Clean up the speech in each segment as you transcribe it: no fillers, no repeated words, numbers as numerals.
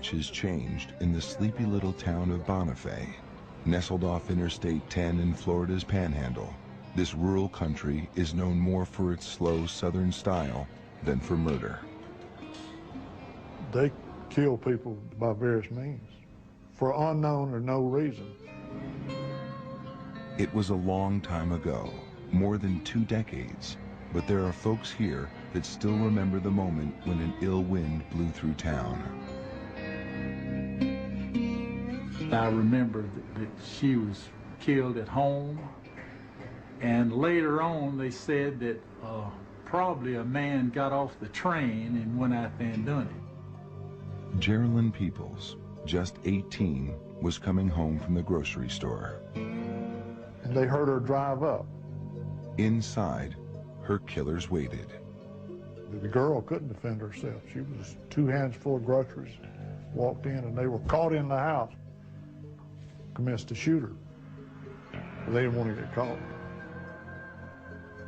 much has changed in the sleepy little town of Bonifay. Nestled off Interstate 10 in Florida's Panhandle, this rural country is known more for its slow southern style than for murder. They kill people by various means, for unknown or no reason. It was a long time ago, more than 2 decades, but there are folks here that still remember the moment when an ill wind blew through town. I remember that she was killed at home, and later on they said that probably a man got off the train and went out there and done it. Geraldine Peoples, just 18, was coming home from the grocery store. And they heard her drive up. Inside, her killers waited. The girl couldn't defend herself. She was 2 hands full of groceries, walked in, and they were caught in the house, commenced to shoot her. But they didn't want to get caught.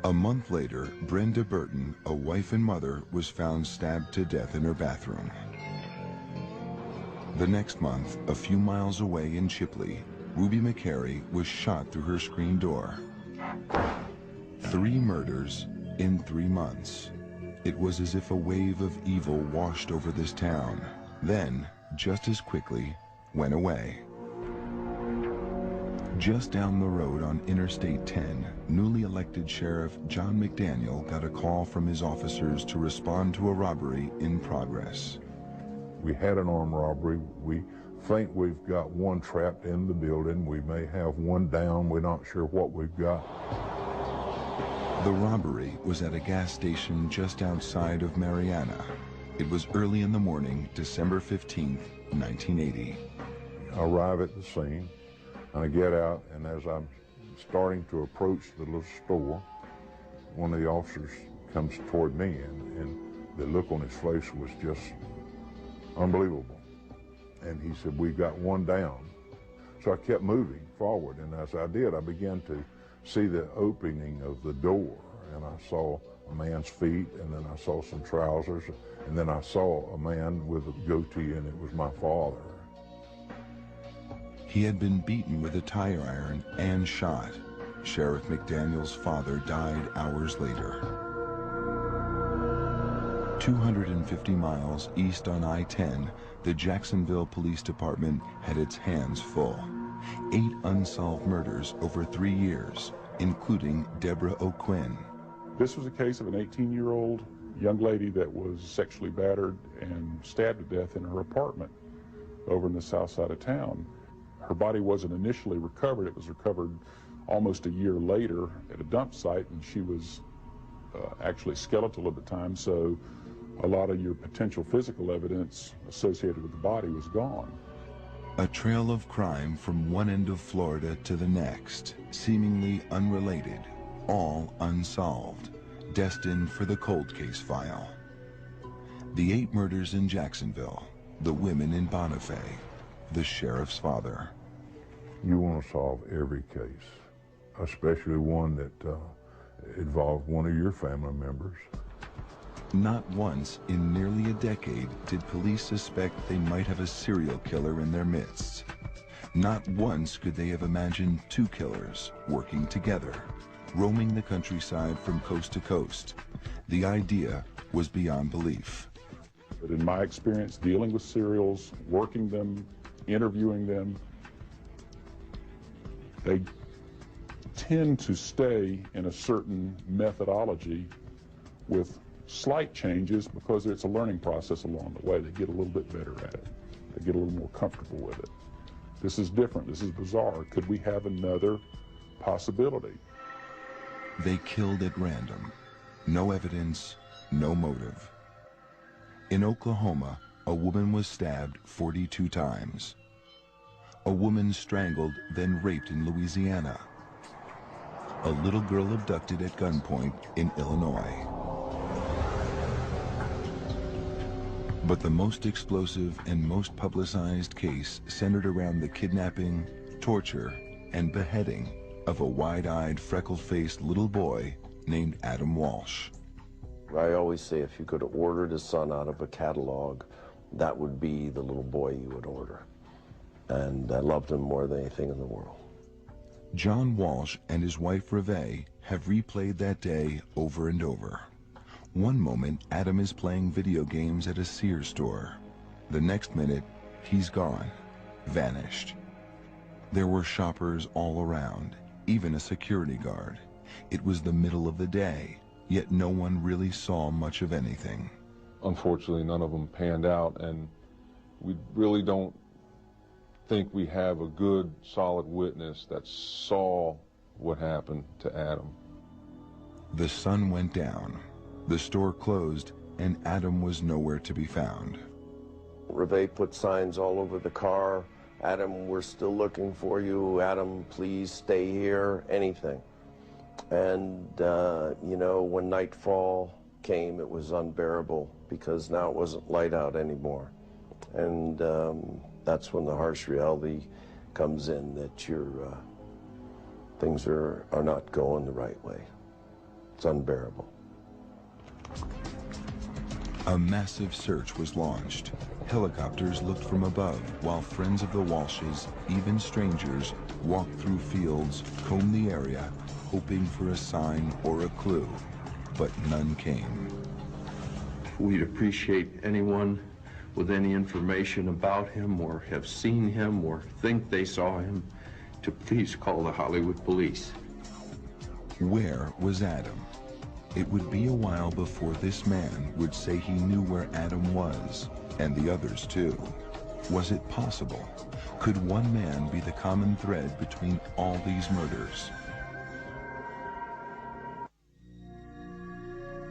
A month later, Brenda Burton, a wife and mother, was found stabbed to death in her bathroom. The next month, a few miles away in Chipley, Ruby McCary was shot through her screen door. 3 murders in 3 months. It was as if a wave of evil washed over this town, then, just as quickly, went away. Just down the road on Interstate 10, newly elected Sheriff John McDaniel got a call from his officers to respond to a robbery in progress. We had an armed robbery. We think we've got 1 trapped in the building. We may have 1 down. We're not sure what we've got. The robbery was at a gas station just outside of Marianna. It was early in the morning, December 15th, 1980. I arrive at the scene, and I get out, and as I'm starting to approach the little store, one of the officers comes toward me, and the look on his face was just unbelievable. And he said, "We've got 1 down." So I kept moving forward, and as I did, I began to see the opening of the door, and I saw a man's feet, and then I saw some trousers, and then I saw a man with a goatee, and it was my father. He had been beaten with a tire iron and shot. Sheriff McDaniel's father died hours later. 250 miles east on I-10, the Jacksonville Police Department had its hands full. 8 unsolved murders over 3 years, including Deborah O'Quinn. This was a case of an 18-year-old young lady that was sexually battered and stabbed to death in her apartment over in the south side of town. Her body wasn't initially recovered. It was recovered almost a year later at a dump site, and she was actually skeletal at the time, so a lot of your potential physical evidence associated with the body was gone. A trail of crime from one end of Florida to the next, seemingly unrelated, all unsolved, destined for the cold case file. The 8 murders in Jacksonville, the women in Bonifay, the sheriff's father. You want to solve every case, especially one that involved one of your family members. Not once in nearly a decade did police suspect they might have a serial killer in their midst. Not once could they have imagined 2 killers working together, roaming the countryside from coast to coast. The idea was beyond belief. But in my experience dealing with serials, working them, interviewing them, they tend to stay in a certain methodology with slight changes because it's a learning process along the way. They get a little bit better at it. They get a little more comfortable with it. This is different. This is bizarre. Could we have another possibility? They killed at random. No evidence, no motive. In Oklahoma, a woman was stabbed 42 times. A woman strangled, then raped in Louisiana. A little girl abducted at gunpoint in Illinois. But the most explosive and most publicized case centered around the kidnapping, torture, and beheading of a wide-eyed, freckle-faced little boy named Adam Walsh. I always say if you could order the sun out of a catalog, that would be the little boy you would order. And I loved him more than anything in the world. John Walsh and his wife Reve have replayed that day over and over. One moment, Adam is playing video games at a Sears store. The next minute, he's gone, vanished. There were shoppers all around, even a security guard. It was the middle of the day, yet no one really saw much of anything. Unfortunately, none of them panned out, and we really don't think we have a good, solid witness that saw what happened to Adam. The sun went down, the store closed, and Adam was nowhere to be found. Reve put signs all over the car. Adam, we're still looking for you. Adam, please stay here, anything. And, you know, when nightfall came, it was unbearable because now it wasn't light out anymore. And that's when the harsh reality comes in that your things are not going the right way. It's unbearable. A massive search was launched. Helicopters looked from above, while friends of the Walshes, even strangers, walked through fields, combed the area, hoping for a sign or a clue, but none came. We'd appreciate anyone with any information about him or have seen him or think they saw him to please call the Hollywood police. Where was Adam? It would be a while before this man would say he knew where Adam was, and the others too. Was it possible? Could one man be the common thread between all these murders?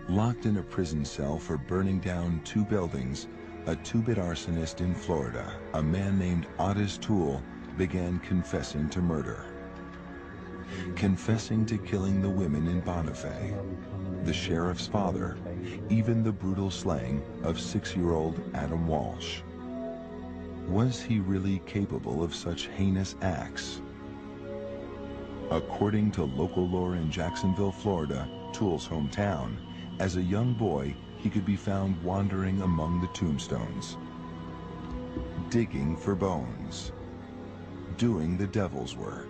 Locked in a prison cell for burning down 2 buildings, a 2-bit arsonist in Florida, a man named Otis Toole, began confessing to murder. Confessing to killing the women in Bonifay, the sheriff's father, even the brutal slaying of 6-year-old Adam Walsh. Was he really capable of such heinous acts? According to local lore in Jacksonville, Florida, Toole's hometown, as a young boy, he could be found wandering among the tombstones, digging for bones, doing the devil's work.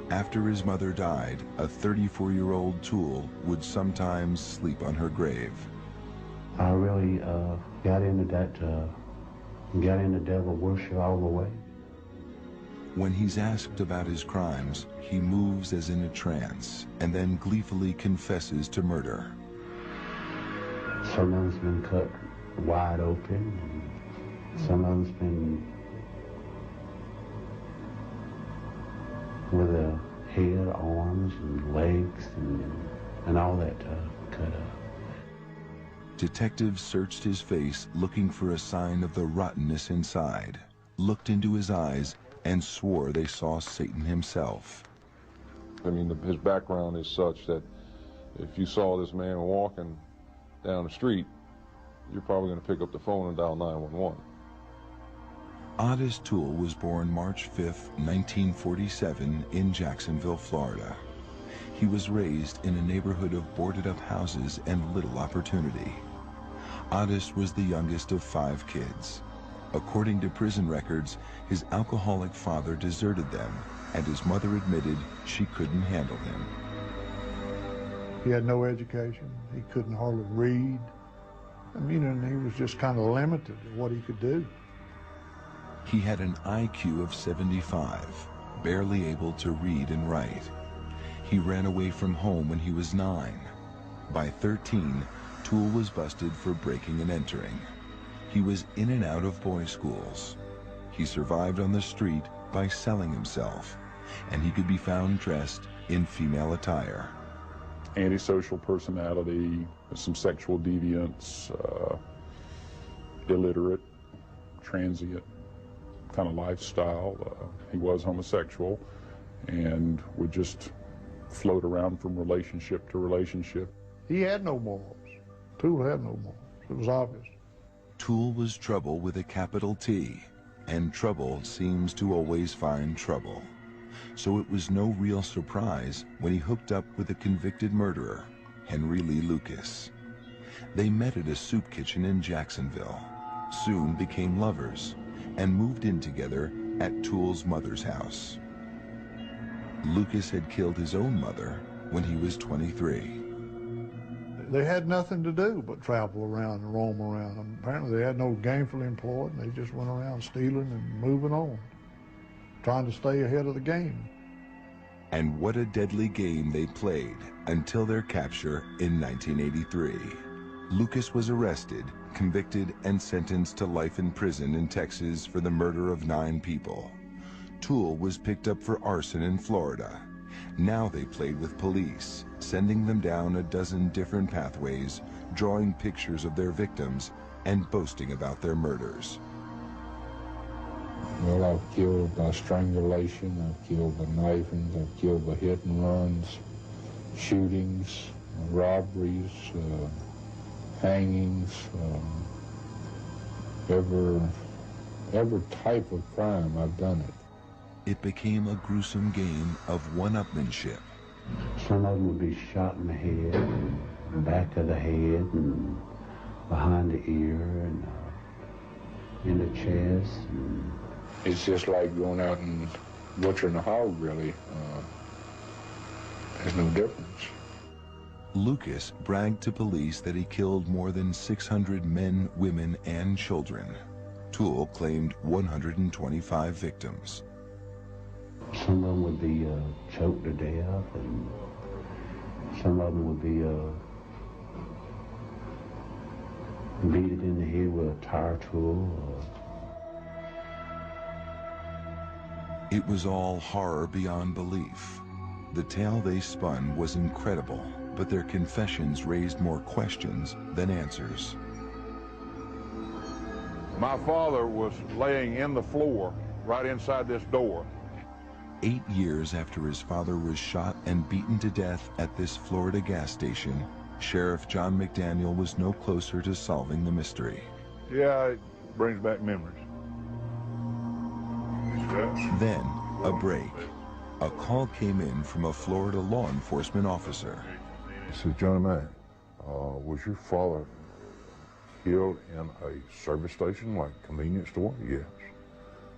After his mother died, a 34-year-old Toole would sometimes sleep on her grave. I really got into devil worship all the way. When he's asked about his crimes, he moves as in a trance and then gleefully confesses to murder. Some of them's been cut wide open, and some of them's been with a head, arms, and legs, and all that cut up. Detectives searched his face, looking for a sign of the rottenness inside, looked into his eyes, and swore they saw Satan himself. I mean, his background is such that if you saw this man walking down the street, you're probably going to pick up the phone and dial 911. Otis Toole was born March 5, 1947 in Jacksonville, Florida. He was raised in a neighborhood of boarded-up houses and little opportunity. Otis was the youngest of 5 kids. According to prison records, his alcoholic father deserted them, and his mother admitted she couldn't handle him. He had no education. He couldn't hardly read. I mean, and he was just kind of limited to what he could do. He had an IQ of 75, barely able to read and write. He ran away from home when he was 9. By 13, Toole was busted for breaking and entering. He was in and out of boys' schools. He survived on the street by selling himself, and he could be found dressed in female attire. Antisocial personality, some sexual deviance, illiterate, transient kind of lifestyle. He was homosexual and would just float around from relationship to relationship. He had no morals. Toole had no morals. It was obvious. Toole was trouble with a capital T, and trouble seems to always find trouble. So it was no real surprise when he hooked up with a convicted murderer, Henry Lee Lucas. They met at a soup kitchen in Jacksonville. soon became lovers and moved in together at Toole's mother's house. Lucas had killed his own mother when he was 23. They had nothing to do but travel around and roam around. And apparently they had no gainfully employed, and they just went around stealing and moving on, trying to stay ahead of the game. And what a deadly game they played until their capture in 1983. Lucas was arrested, convicted, and sentenced to life in prison in Texas for the murder of 9 people. Toole was picked up for arson in Florida. Now they played with police, sending them down a dozen different pathways, drawing pictures of their victims, and boasting about their murders. Well, I've killed by strangulation, I've killed by knifings, I've killed by hit and runs, shootings, robberies, hangings, every type of crime, I've done it. It became a gruesome game of one-upmanship. Some of them would be shot in the head, and back of the head, and behind the ear, and in the chest. And it's just like going out and butchering a hog, really. There's no difference. Lucas bragged to police that he killed more than 600 men, women, and children. Toole claimed 125 victims. Some of them would be choked to death, and some of them would be beat it in the head with a tire tool. It was all horror beyond belief. The tale they spun was incredible, but their confessions raised more questions than answers. My father was laying in the floor right inside this door. 8 years after his father was shot and beaten to death at this Florida gas station, Sheriff John McDaniel was no closer to solving the mystery. Yeah, it brings back memories. Then, a break. A call came in from a Florida law enforcement officer. He said, Johnny Mac, was your father killed in a service station, like a convenience store? Yes.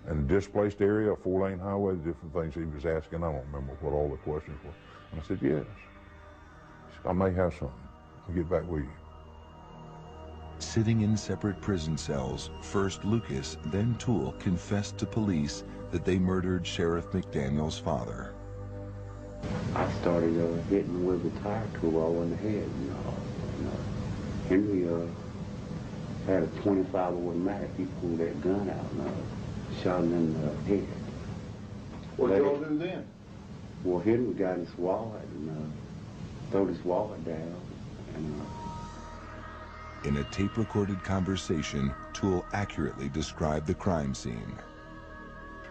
In a displaced area, a 4-lane highway, the different things he was asking. I don't remember what all the questions were. And I said, yes. He said, I may have something. I'll get back with you. Sitting in separate prison cells, first Lucas, then Toole confessed to police that they murdered Sheriff McDaniel's father. I started hitting him with a tire tool all in the head. Henry had a 25 automatic. He pulled that gun out and shot him in the head. What did y'all do then? Well, Henry got his wallet and threw his wallet down. And, In a tape-recorded conversation, Toole accurately described the crime scene,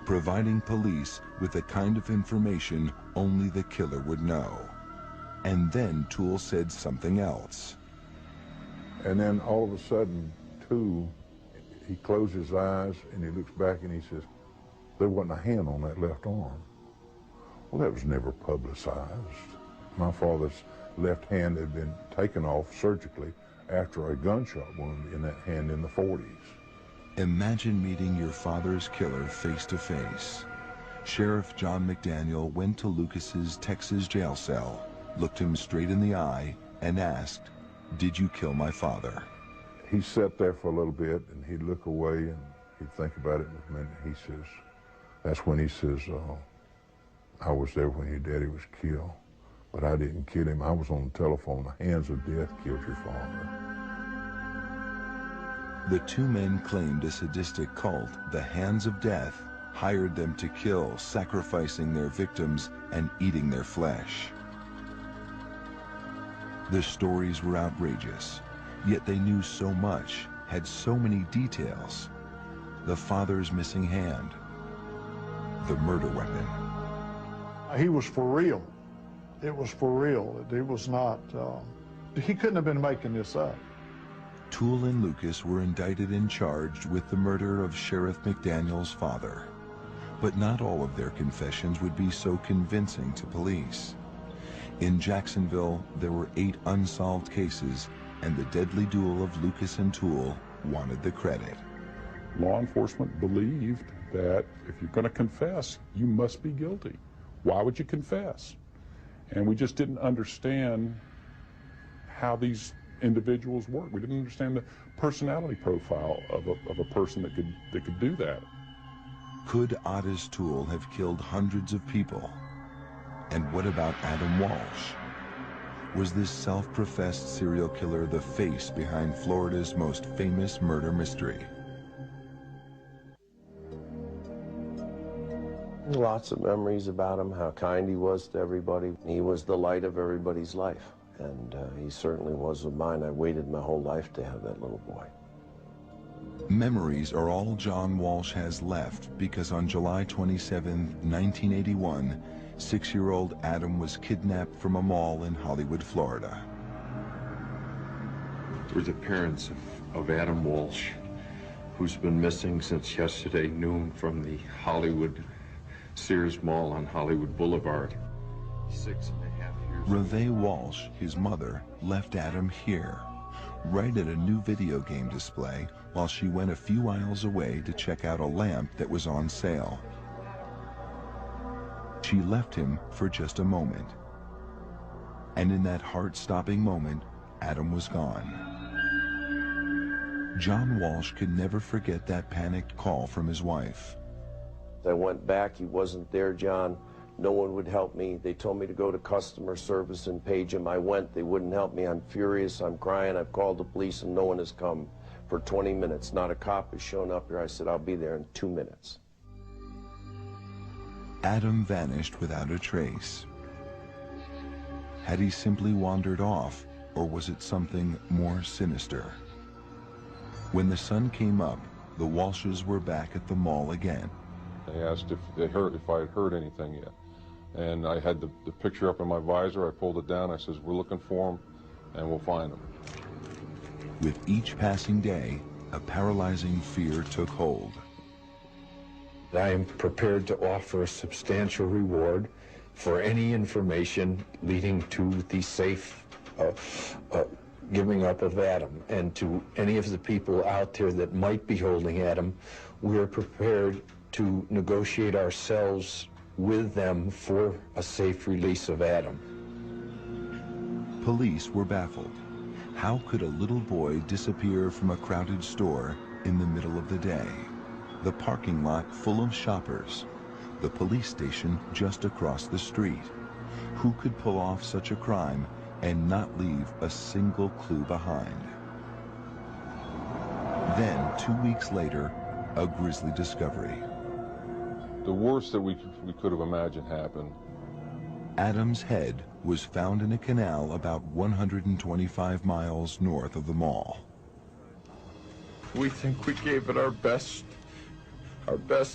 providing police with the kind of information only the killer would know. And then Toole said something else. And then all of a sudden, he closed his eyes and he looks back and he says, there wasn't a hand on that left arm. Well, that was never publicized. My father's left hand had been taken off surgically after a gunshot wound in that hand in the 40s. Imagine meeting your father's killer face to face. Sheriff John McDaniel went to Lucas's Texas jail cell, looked him straight in the eye, and asked, "Did you kill my father?" He sat there for a little bit and he'd look away and he'd think about it a minute. He says, that's when he says, I was there when your daddy was killed, but I didn't kill him. I was on the telephone. The hands of death killed your father. The two men claimed a sadistic cult, the Hands of Death, hired them to kill, sacrificing their victims and eating their flesh. The stories were outrageous, yet they knew so much, had so many details. The father's missing hand, the murder weapon. He was for real. It was for real. It was not, he couldn't have been making this up. Toole and Lucas were indicted and charged with the murder of Sheriff McDaniel's father. But not all of their confessions would be so convincing to police. In Jacksonville, there were 8 unsolved cases, and the deadly duel of Lucas and Toole wanted the credit. Law enforcement believed that if you're going to confess, you must be guilty. Why would you confess? And we just didn't understand how these individuals work. We didn't understand the personality profile of a person that could do that. Could Ottis Toole have killed hundreds of people? And what about Adam Walsh? Was this self-professed serial killer the face behind Florida's most famous murder mystery? Lots of memories about him, how kind he was to everybody. He was the light of everybody's life, and he certainly was of mine. I waited my whole life to have that little boy. Memories are all John Walsh has left because on July 27, 1981, 6-year-old Adam was kidnapped from a mall in Hollywood, Florida. We're the parents of Adam Walsh, who's been missing since yesterday noon from the Hollywood Sears Mall on Hollywood Boulevard. 6.5 years. Reve Walsh, his mother, left Adam here, right at a new video game display, while she went a few aisles away to check out a lamp that was on sale. She left him for just a moment. And in that heart-stopping moment, Adam was gone. John Walsh could never forget that panicked call from his wife. I went back, he wasn't there, John. No one would help me. They told me to go to customer service and page him. I went, they wouldn't help me. I'm furious, I'm crying. I've called the police and no one has come for 20 minutes. Not a cop has shown up here. I said, I'll be there in 2 minutes. Adam vanished without a trace. Had he simply wandered off, or was it something more sinister? When the sun came up, the Walshes were back at the mall again. They asked if I had heard anything yet. And I had the picture up in my visor. I pulled it down. I says, we're looking for him, and we'll find him. With each passing day, a paralyzing fear took hold. I am prepared to offer a substantial reward for any information leading to the safe giving up of Adam. And to any of the people out there that might be holding Adam, we are prepared to negotiate ourselves with them for a safe release of Adam. Police were baffled. How could a little boy disappear from a crowded store in the middle of the day? The parking lot full of shoppers, the police station just across the street. Who could pull off such a crime and not leave a single clue behind? Then, 2 weeks later, a grisly discovery. The worst that we could have imagined happened. Adam's head was found in a canal about 125 miles north of the mall. We think we gave it our best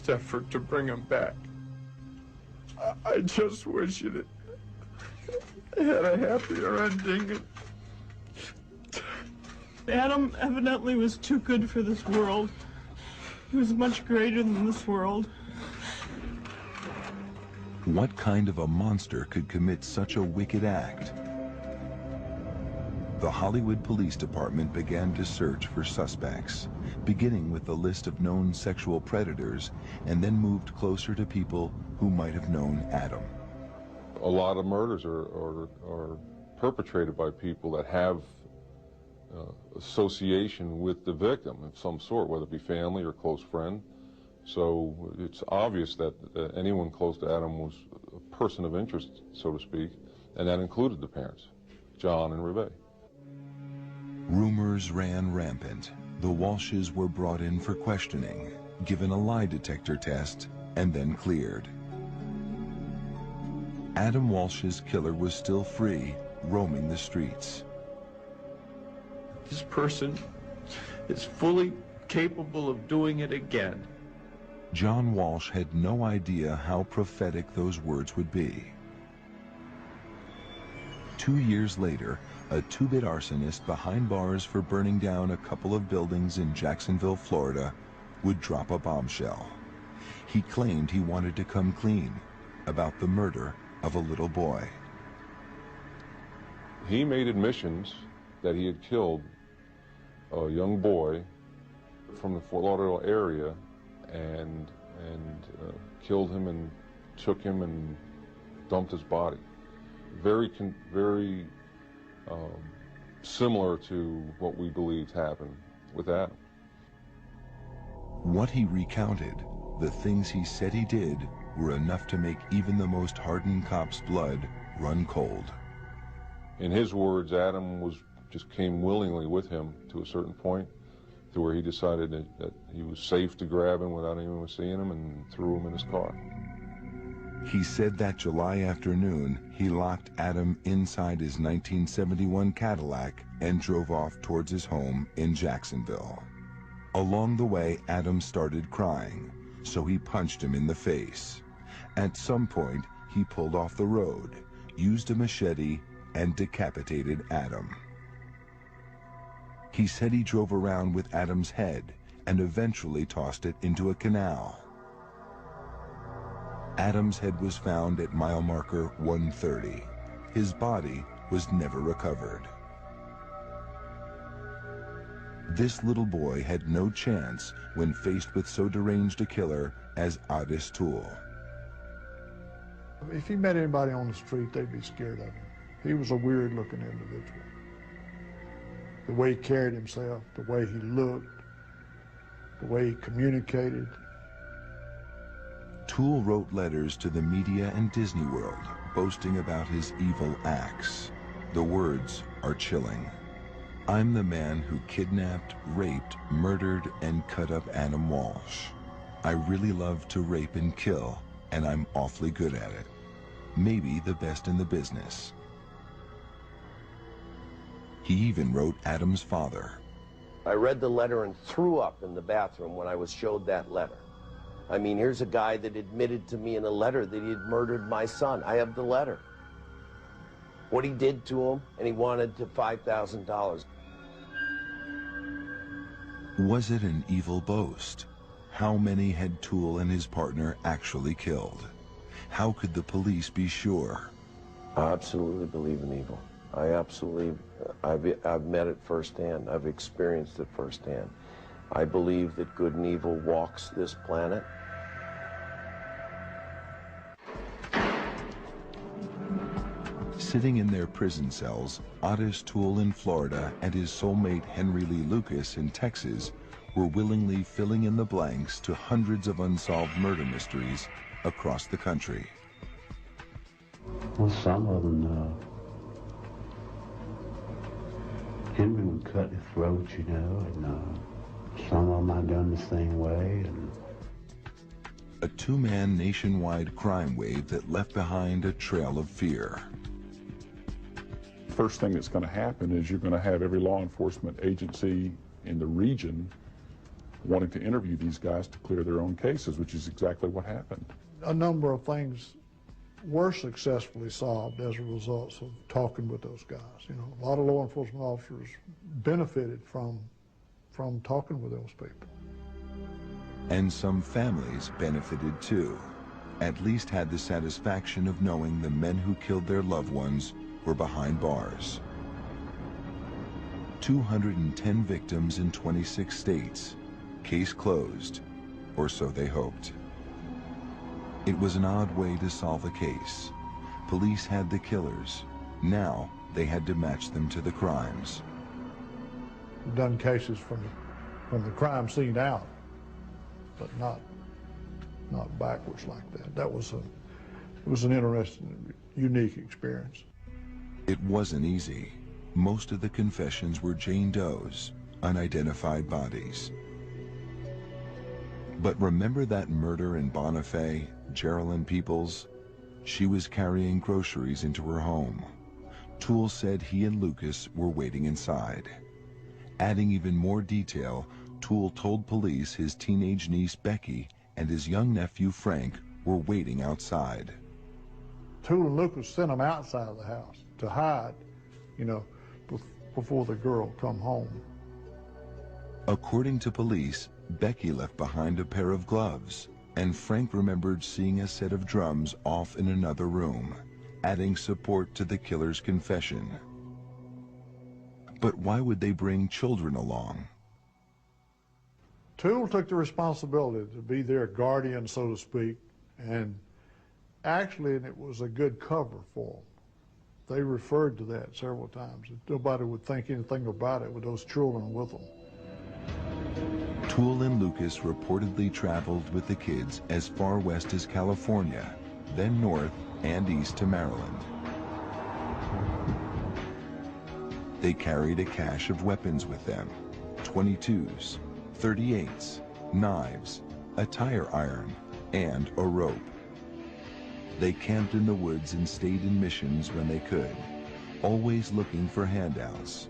effort to bring him back. I just wish it had a happier ending. Adam evidently was too good for this world. He was much greater than this world. What kind of a monster could commit such a wicked act? The Hollywood Police Department began to search for suspects, beginning with the list of known sexual predators, and then moved closer to people who might have known Adam. A lot of murders are perpetrated by people that have association with the victim of some sort, whether it be family or close friend. So it's obvious that anyone close to Adam was a person of interest, so to speak, and that included the parents, John and Reve. Rumors ran rampant. The Walshes were brought in for questioning, given a lie detector test, and then cleared. Adam Walsh's killer was still free, roaming the streets. This person is fully capable of doing it again. John Walsh had no idea how prophetic those words would be. 2 years later, a two-bit arsonist behind bars for burning down a couple of buildings in Jacksonville, Florida, would drop a bombshell. He claimed he wanted to come clean about the murder of a little boy. He made admissions that he had killed a young boy from the Fort Lauderdale area and killed him and took him and dumped his body. Very similar to what we believed happened with Adam. What he recounted, the things he said he did, were enough to make even the most hardened cop's blood run cold. In his words, Adam just came willingly with him to a certain point, to where he decided that he was safe to grab him without anyone seeing him, and threw him in his car. He said that July afternoon, he locked Adam inside his 1971 Cadillac and drove off towards his home in Jacksonville. Along the way, Adam started crying, so he punched him in the face. At some point, he pulled off the road, used a machete, and decapitated Adam. He said he drove around with Adam's head and eventually tossed it into a canal. Adam's head was found at mile marker 130. His body was never recovered. This little boy had no chance when faced with so deranged a killer as Otis Toole. If he met anybody on the street, they'd be scared of him. He was a weird-looking individual. The way he carried himself, the way he looked, the way he communicated. Toole wrote letters to the media and Disney World, boasting about his evil acts. The words are chilling. I'm the man who kidnapped, raped, murdered, and cut up Adam Walsh. I really love to rape and kill, and I'm awfully good at it. Maybe the best in the business. He even wrote Adam's father. I read the letter and threw up in the bathroom when I was showed that letter. I mean, here's a guy that admitted to me in a letter that he had murdered my son. I have the letter. What he did to him, and he wanted to $5,000. Was it an evil boast? How many had Toole and his partner actually killed? How could the police be sure? I absolutely believe in evil. I absolutely, I've met it firsthand. I've experienced it firsthand. I believe that good and evil walks this planet. Sitting in their prison cells, Otis Toole in Florida and his soulmate Henry Lee Lucas in Texas were willingly filling in the blanks to hundreds of unsolved murder mysteries across the country. Well, some of them, Henry would cut his throat, you know, and some of them I done the same way. And a two-man nationwide crime wave that left behind a trail of fear. First thing that's going to happen is you're going to have every law enforcement agency in the region wanting to interview these guys to clear their own cases, which is exactly what happened. A number of things were successfully solved as a result of talking with those guys. You know, a lot of law enforcement officers benefited from talking with those people. And some families benefited too, at least had the satisfaction of knowing the men who killed their loved ones were behind bars. 210 victims in 26 states. Case closed, or so they hoped. It was an odd way to solve a case. Police had the killers. Now they had to match them to the crimes. We've done cases from the crime scene out, but not backwards like that. It was an interesting, unique experience. It wasn't easy. Most of the confessions were Jane Doe's, unidentified bodies. But remember that murder in Bonifay, Geraldine Peoples? She was carrying groceries into her home. Toole said he and Lucas were waiting inside. Adding even more detail, Toole told police his teenage niece Becky and his young nephew Frank were waiting outside. Toole and Lucas sent them outside of the house to hide, you know, before the girl come home. According to police, Becky left behind a pair of gloves, and Frank remembered seeing a set of drums off in another room, adding support to the killer's confession. But why would they bring children along? Toole took the responsibility to be their guardian, so to speak, and actually it was a good cover for them. They referred to that several times. Nobody would think anything about it with those children with them. Toole and Lucas reportedly traveled with the kids as far west as California, then north and east to Maryland. They carried a cache of weapons with them: 22s, 38s, knives, a tire iron, and a rope. They camped in the woods and stayed in missions when they could, always looking for handouts.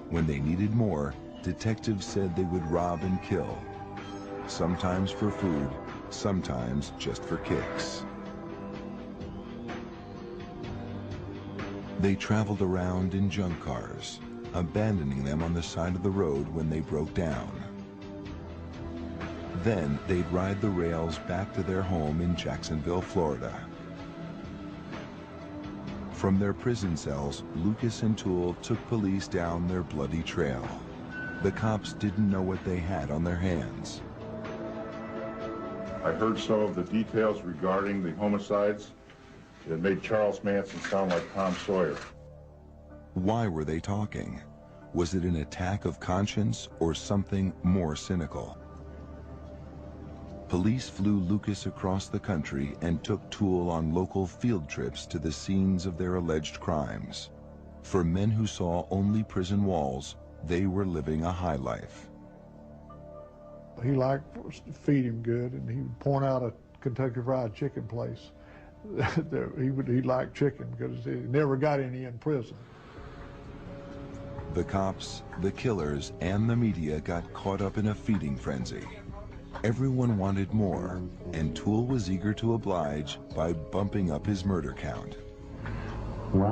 When they needed more, detectives said they would rob and kill, sometimes for food, sometimes just for kicks. They traveled around in junk cars, abandoning them on the side of the road when they broke down. Then they'd ride the rails back to their home in Jacksonville, Florida. From their prison cells, Lucas and Toole took police down their bloody trail. The cops didn't know what they had on their hands. I heard some of the details regarding the homicides that made Charles Manson sound like Tom Sawyer. Why were they talking? Was it an attack of conscience or something more cynical? Police flew Lucas across the country and took Toole on local field trips to the scenes of their alleged crimes. For men who saw only prison walls, they were living a high life. He liked to feed him good, and he would point out a Kentucky Fried Chicken place. he liked chicken because he never got any in prison. The cops, the killers, and the media got caught up in a feeding frenzy. Everyone wanted more, and Toole was eager to oblige by bumping up his murder count. Well,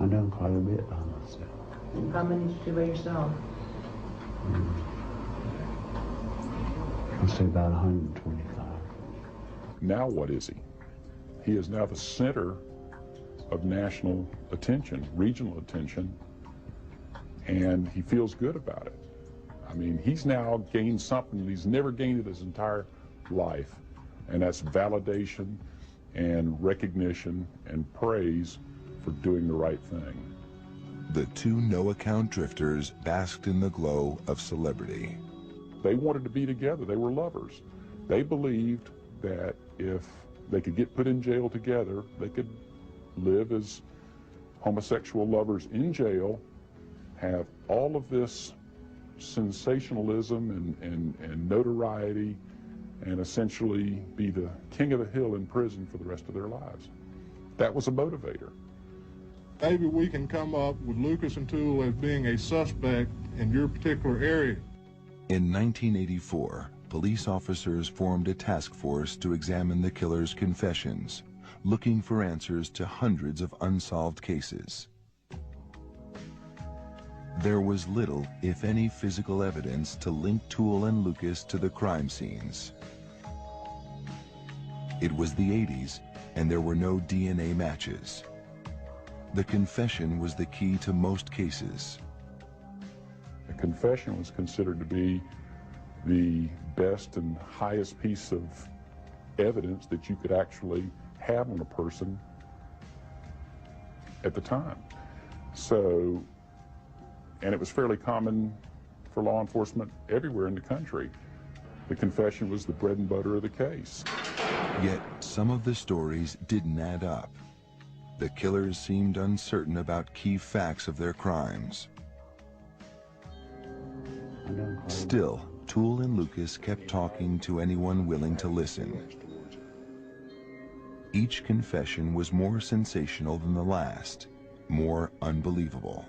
I've done quite a bit by myself. How many did you do by yourself? I'd say about 125. Now what is he? He is now the center of national attention, regional attention, and he feels good about it. I mean, he's now gained something that he's never gained in his entire life, and that's validation and recognition and praise for doing the right thing. The two no-account drifters basked in the glow of celebrity. They wanted to be together. They were lovers. They believed that if they could get put in jail together, they could live as homosexual lovers in jail, have all of this sensationalism and notoriety, and essentially be the king of the hill in prison for the rest of their lives. That was a motivator. Maybe we can come up with Lucas and Toole as being a suspect in your particular area. In 1984, police officers formed a task force to examine the killer's confessions, looking for answers to hundreds of unsolved cases. There was little, if any, physical evidence to link Toole and Lucas to the crime scenes. It was the 80s, and there were no DNA matches. The confession was the key to most cases. A confession was considered to be the best and highest piece of evidence that you could actually have on a person at the time. So, and it was fairly common for law enforcement everywhere in the country. The confession was the bread and butter of the case. Yet some of the stories didn't add up. The killers seemed uncertain about key facts of their crimes. Still, Toole and Lucas kept talking to anyone willing to listen. Each confession was more sensational than the last, more unbelievable.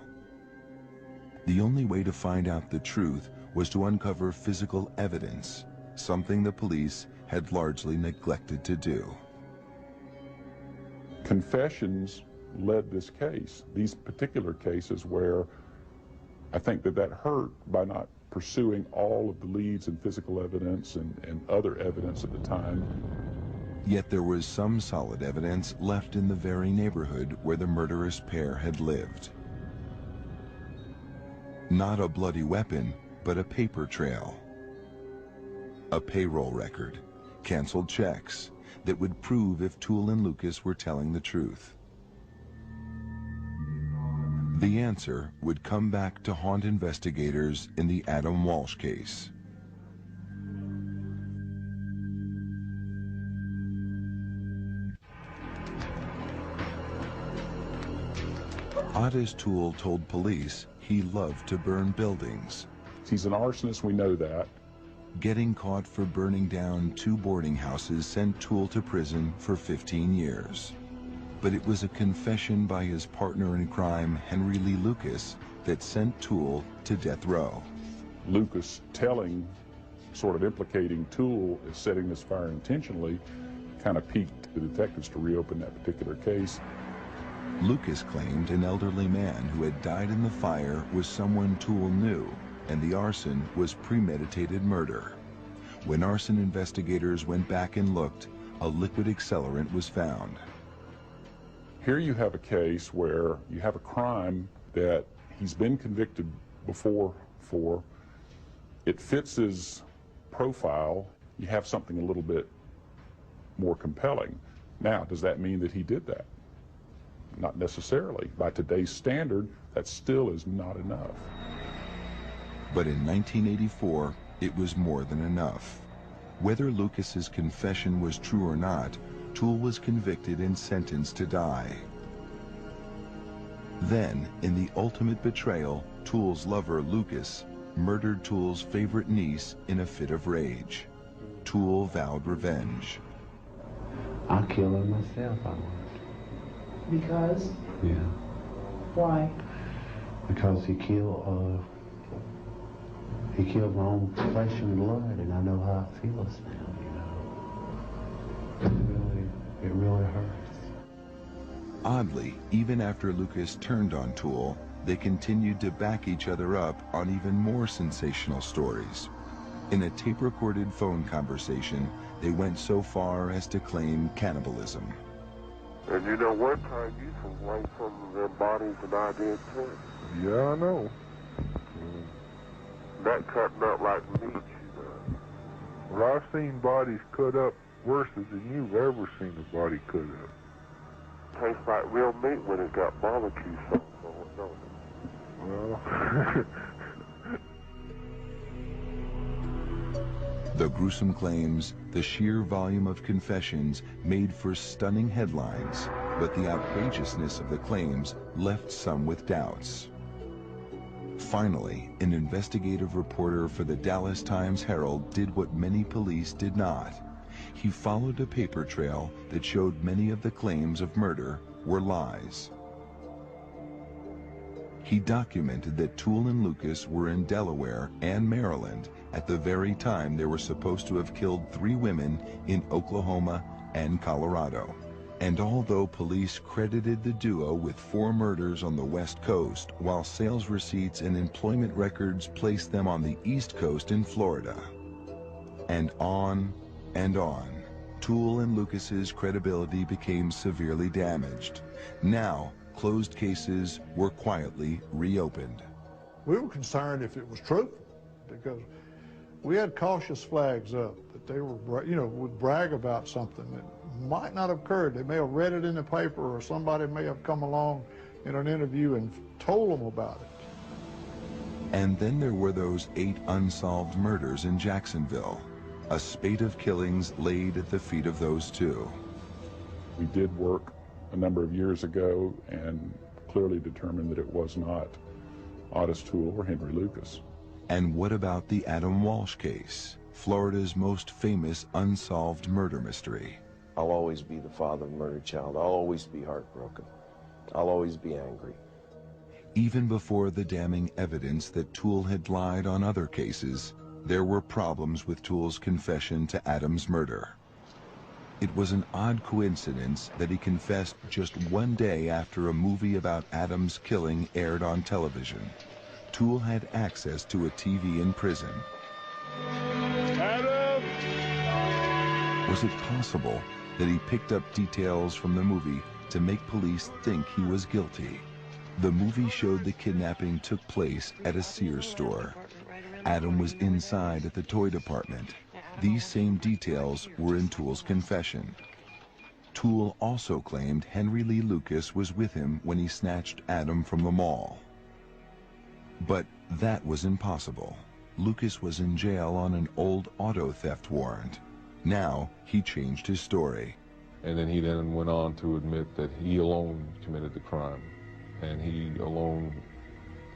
The only way to find out the truth was to uncover physical evidence, something the police had largely neglected to do. Confessions led this case, these particular cases where I think that hurt by not pursuing all of the leads and physical evidence and other evidence at the time. Yet there was some solid evidence left in the very neighborhood where the murderous pair had lived. Not a bloody weapon, but a paper trail. A payroll record, canceled checks that would prove if Toole and Lucas were telling the truth. The answer would come back to haunt investigators in the Adam Walsh case. Otis Toole told police he loved to burn buildings. He's an arsonist, we know that. Getting caught for burning down 2 boarding houses sent Toole to prison for 15 years. But it was a confession by his partner in crime, Henry Lee Lucas, that sent Toole to death row. Lucas telling, sort of implicating Toole as setting this fire intentionally, kind of piqued the detectives to reopen that particular case. Lucas claimed an elderly man who had died in the fire was someone Toole knew, and the arson was premeditated murder. When arson investigators went back and looked, a liquid accelerant was found. Here you have a case where you have a crime that he's been convicted before for. It fits his profile. You have something a little bit more compelling. Now, does that mean that he did that? Not necessarily. By today's standard, that still is not enough. But in 1984, it was more than enough. Whether Lucas's confession was true or not, Toole was convicted and sentenced to die. Then, in the ultimate betrayal, Toole's lover, Lucas, murdered Toole's favorite niece in a fit of rage. Toole vowed revenge. I'll kill her myself, I would. Because? Yeah. Why? Because he killed my own flesh and blood, and I know how it feels now, you know. It really hurts. Oddly, even after Lucas turned on Toole, they continued to back each other up on even more sensational stories. In a tape-recorded phone conversation, they went so far as to claim cannibalism. And you know, one time you away from their bodies and I did too. Yeah, I know. That cutting up like meat, you know. Well, I've seen bodies cut up worse than you've ever seen a body cut up. Tastes like real meat when it got barbecue sauce on it, don't it? Well... The gruesome claims, the sheer volume of confessions made for stunning headlines, but the outrageousness of the claims left some with doubts. Finally, an investigative reporter for the Dallas Times-Herald did what many police did not. He followed a paper trail that showed many of the claims of murder were lies. He documented that Toole and Lucas were in Delaware and Maryland at the very time they were supposed to have killed 3 women in Oklahoma and Colorado. And although police credited the duo with 4 murders on the West Coast, while sales receipts and employment records placed them on the East Coast in Florida. And on, Toole and Lucas's credibility became severely damaged. Now, closed cases were quietly reopened. We were concerned if it was truthful, because we had cautious flags up that they were, you know, would brag about something that might not have occurred. They may have read it in the paper, or somebody may have come along in an interview and told them about it. And then there were those 8 unsolved murders in Jacksonville, a spate of killings laid at the feet of those 2. We did work a number of years ago and clearly determined that it was not Otis Toole or Henry Lucas. And what about the Adam Walsh case, Florida's most famous unsolved murder mystery? I'll always be the father of a murdered child. I'll always be heartbroken. I'll always be angry. Even before the damning evidence that Toole had lied on other cases, there were problems with Toole's confession to Adam's murder. It was an odd coincidence that he confessed just one day after a movie about Adam's killing aired on television. Toole had access to a TV in prison. Adam! Was it possible that he picked up details from the movie to make police think he was guilty? The movie showed the kidnapping took place at a Sears store. Adam was inside at the toy department. These same details were in Toole's confession. Toole also claimed Henry Lee Lucas was with him when he snatched Adam from the mall. But that was impossible. Lucas was in jail on an old auto theft warrant. Now he changed his story. And then he went on to admit that he alone committed the crime, and he alone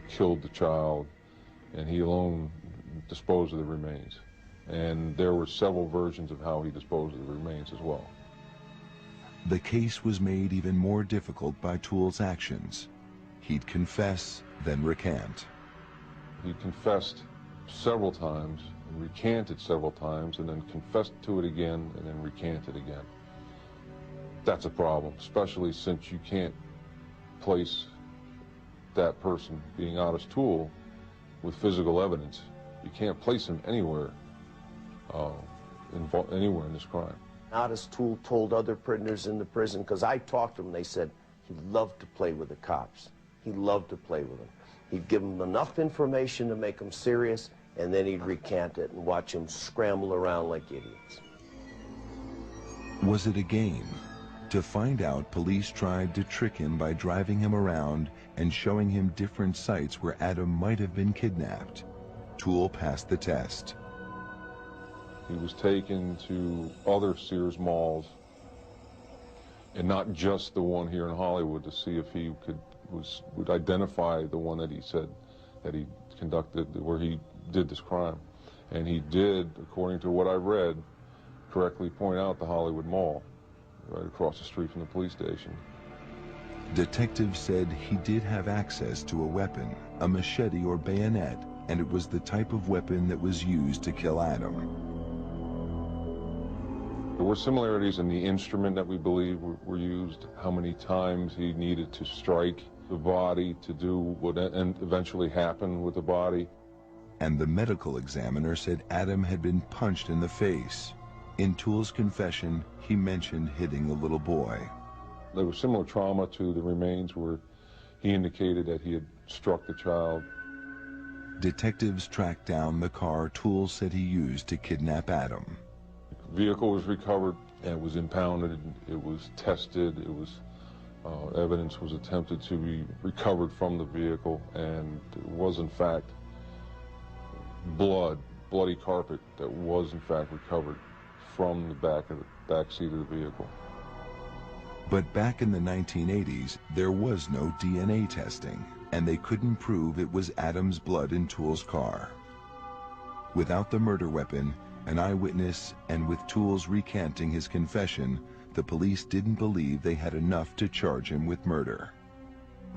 killed the child, and he alone disposed of the remains. And there were several versions of how he disposed of the remains as well. The case was made even more difficult by Toole's actions. He'd confess, then recant. He confessed several times, and recanted several times, and then confessed to it again, and then recanted again. That's a problem, especially since you can't place that person being Otis Toole with physical evidence. You can't place him anywhere, anywhere in this crime. Otis Toole told other prisoners in the prison, because I talked to him, they said he loved to play with the cops. He loved to play with them. He'd give them enough information to make them serious, and then he'd recant it and watch them scramble around like idiots. Was it a game? To find out, police tried to trick him by driving him around and showing him different sites where Adam might have been kidnapped. Toole passed the test. He was taken to other Sears malls, and not just the one here in Hollywood, to see if he would identify the one that he said that he conducted, where he did this crime. And he did, according to what I read, correctly point out the Hollywood Mall, right across the street from the police station. Detectives said he did have access to a weapon, a machete or bayonet, and it was the type of weapon that was used to kill Adam. There were similarities in the instrument that we believe were used, how many times he needed to strike the body to do what eventually happened with the body. And the medical examiner said Adam had been punched in the face. In Toole's confession, he mentioned hitting the little boy. There was similar trauma to the remains where he indicated that he had struck the child. Detectives tracked down the car Toole said he used to kidnap Adam. The vehicle was recovered, and it was impounded, it was tested, it was evidence was attempted to be recovered from the vehicle, and it was in fact bloody carpet that was in fact recovered from the back seat of the vehicle. But back in the 1980s, there was no DNA testing, and they couldn't prove it was Adam's blood in Toole's car. Without the murder weapon, an eyewitness, and with Toole's recanting his confession, the police didn't believe they had enough to charge him with murder.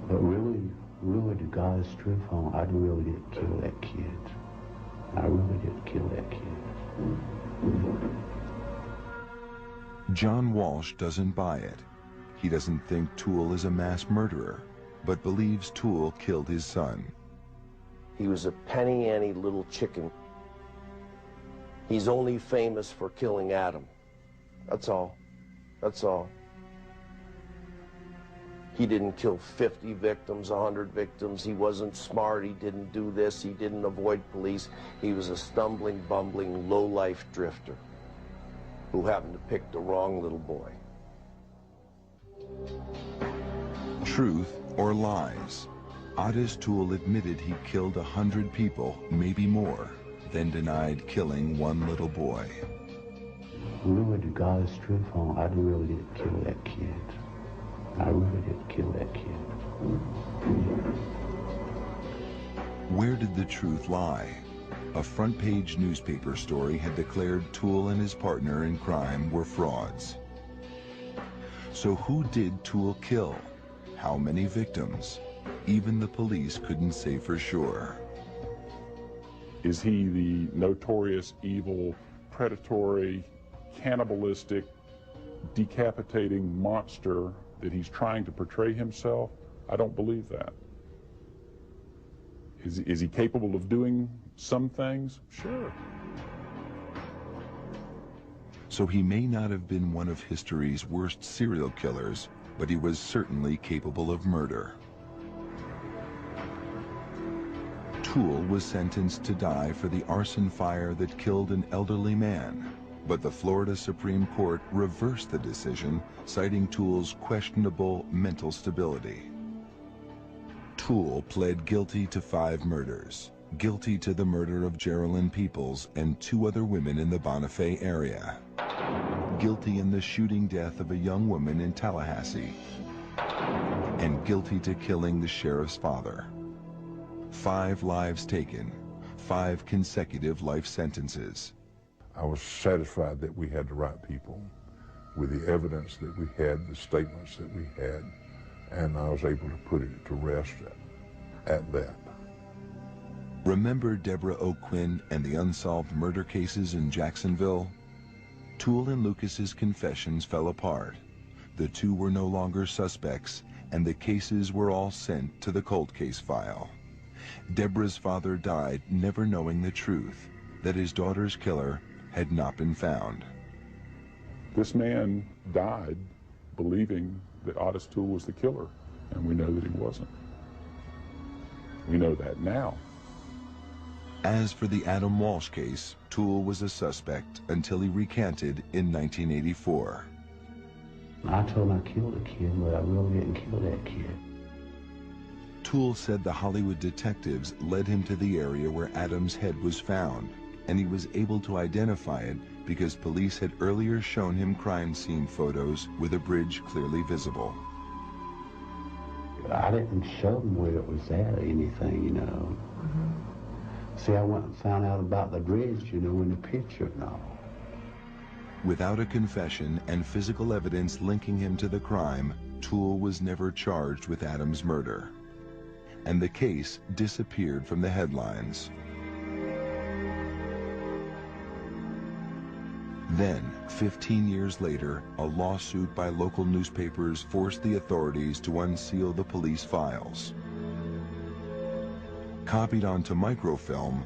But really, to God's truth, I really didn't kill that kid. I really didn't kill that kid. John Walsh doesn't buy it. He doesn't think Toole is a mass murderer, but believes Toole killed his son. He was a penny-ante little chicken. He's only famous for killing Adam. That's all. That's all. He didn't kill 50 victims, 100 victims. He wasn't smart. He didn't do this. He didn't avoid police. He was a stumbling, bumbling, low-life drifter who happened to pick the wrong little boy. Truth or lies? Otis Toole admitted he killed 100 people, maybe more, then denied killing one little boy. Really, to God's truth, I really didn't kill that kid. I really didn't kill that kid. Where did the truth lie? A front-page newspaper story had declared Toole and his partner in crime were frauds. So who did Toole kill? How many victims? Even the police couldn't say for sure. Is he the notorious, evil, predatory, cannibalistic, decapitating monster that he's trying to portray himself? I don't believe that. Is he capable of doing some things? Sure. So he may not have been one of history's worst serial killers, but he was certainly capable of murder. Toole was sentenced to die for the arson fire that killed an elderly man, but the Florida Supreme Court reversed the decision, citing Toole's questionable mental stability. Toole pled guilty to 5 murders, guilty to the murder of Geraldine Peoples and 2 other women in the Bonifay area, guilty in the shooting death of a young woman in Tallahassee, and guilty to killing the sheriff's father. 5 lives taken, 5 consecutive life sentences. I was satisfied that we had the right people with the evidence that we had, the statements that we had, and I was able to put it to rest at that. Remember Deborah O'Quinn and the unsolved murder cases in Jacksonville? Toole and Lucas's confessions fell apart. The 2 were no longer suspects, and the cases were all sent to the cold case file. Deborah's father died never knowing the truth, that his daughter's killer had not been found. This man died believing that Otis Toole was the killer, and we know that he wasn't. We know that now. As for the Adam Walsh case, Toole was a suspect until he recanted in 1984. I told him I killed a kid, but I really didn't kill that kid. Toole said the Hollywood detectives led him to the area where Adam's head was found, and he was able to identify it because police had earlier shown him crime scene photos with a bridge clearly visible. I didn't show him where it was at or anything, you know. See, I went and found out about the bridge, you know, in the picture and all. Without a confession and physical evidence linking him to the crime, Toole was never charged with Adam's murder, and the case disappeared from the headlines. Then, 15 years later, a lawsuit by local newspapers forced the authorities to unseal the police files. Copied onto microfilm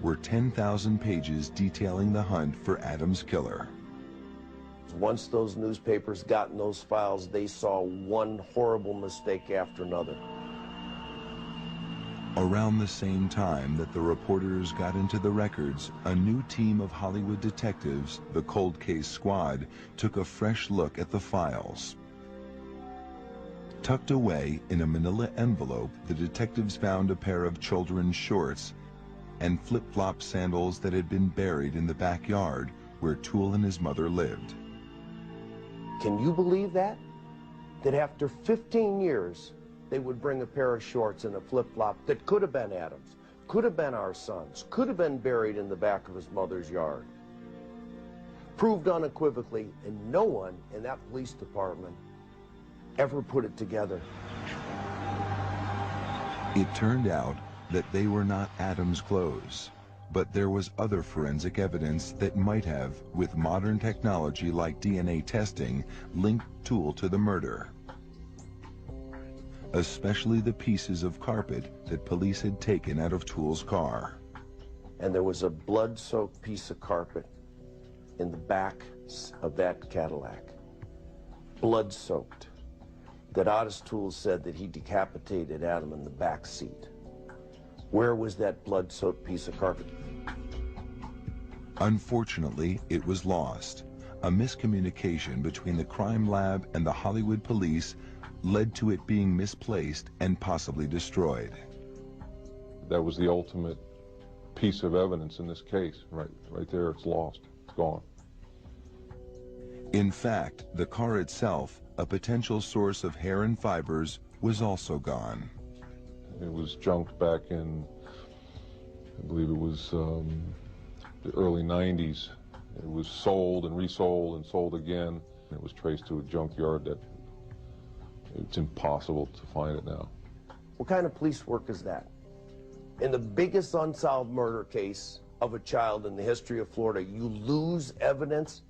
were 10,000 pages detailing the hunt for Adam's killer. Once those newspapers got in those files, they saw one horrible mistake after another. Around the same time that the reporters got into the records, a new team of Hollywood detectives, the Cold Case Squad, took a fresh look at the files. Tucked away in a manila envelope, the detectives found a pair of children's shorts and flip-flop sandals that had been buried in the backyard where Toole and his mother lived. Can you believe that? That after 15 years, they would bring a pair of shorts and a flip-flop that could have been Adam's, could have been our son's, could have been buried in the back of his mother's yard. Proved unequivocally, and no one in that police department ever put it together. It turned out that they were not Adam's clothes, but there was other forensic evidence that might have, with modern technology like DNA testing, linked Toole to the murder. Especially the pieces of carpet that police had taken out of Toole's car. And there was a blood-soaked piece of carpet in the back of that Cadillac. Blood-soaked. That Otis Toole said that he decapitated Adam in the back seat. Where was that blood-soaked piece of carpet? Unfortunately, it was lost. A miscommunication between the crime lab and the Hollywood police led to it being misplaced and possibly destroyed. That was the ultimate piece of evidence in this case. Right there, it's lost, it's gone. In fact, the car itself, a potential source of hair and fibers, was also gone. It was junked back in, I believe it was the early 90s. It was sold and resold and sold again. It was traced to a junkyard that it's impossible to find it now. What kind of police work is that? In the biggest unsolved murder case of a child in the history of Florida, you lose evidence,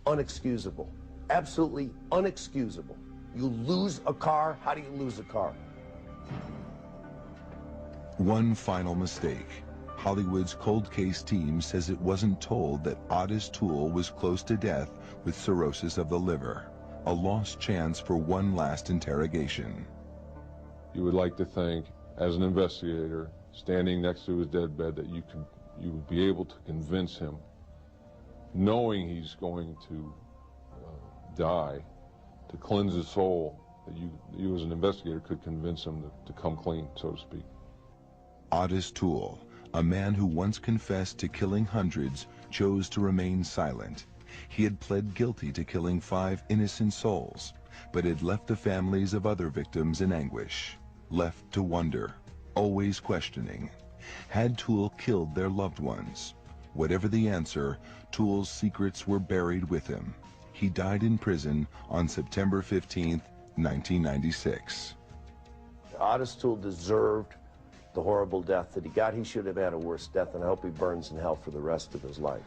unexcusable. Absolutely unexcusable. You lose a car, how do you lose a car? One final mistake. Hollywood's cold case team says it wasn't told that Otis Toole was close to death with cirrhosis of the liver, a lost chance for one last interrogation. You would like to think, as an investigator, standing next to his deathbed, that you would be able to convince him, knowing he's going to die, to cleanse his soul, that you as an investigator could convince him to come clean, so to speak. Otis Toole, a man who once confessed to killing hundreds, chose to remain silent. He had pled guilty to killing 5 innocent souls, but had left the families of other victims in anguish, left to wonder, always questioning. Had Toole killed their loved ones? Whatever the answer, Toole's secrets were buried with him. He died in prison on September 15th, 1996. Otis Toole deserved the horrible death that he got. He should have had a worse death, and I hope he burns in hell for the rest of his life.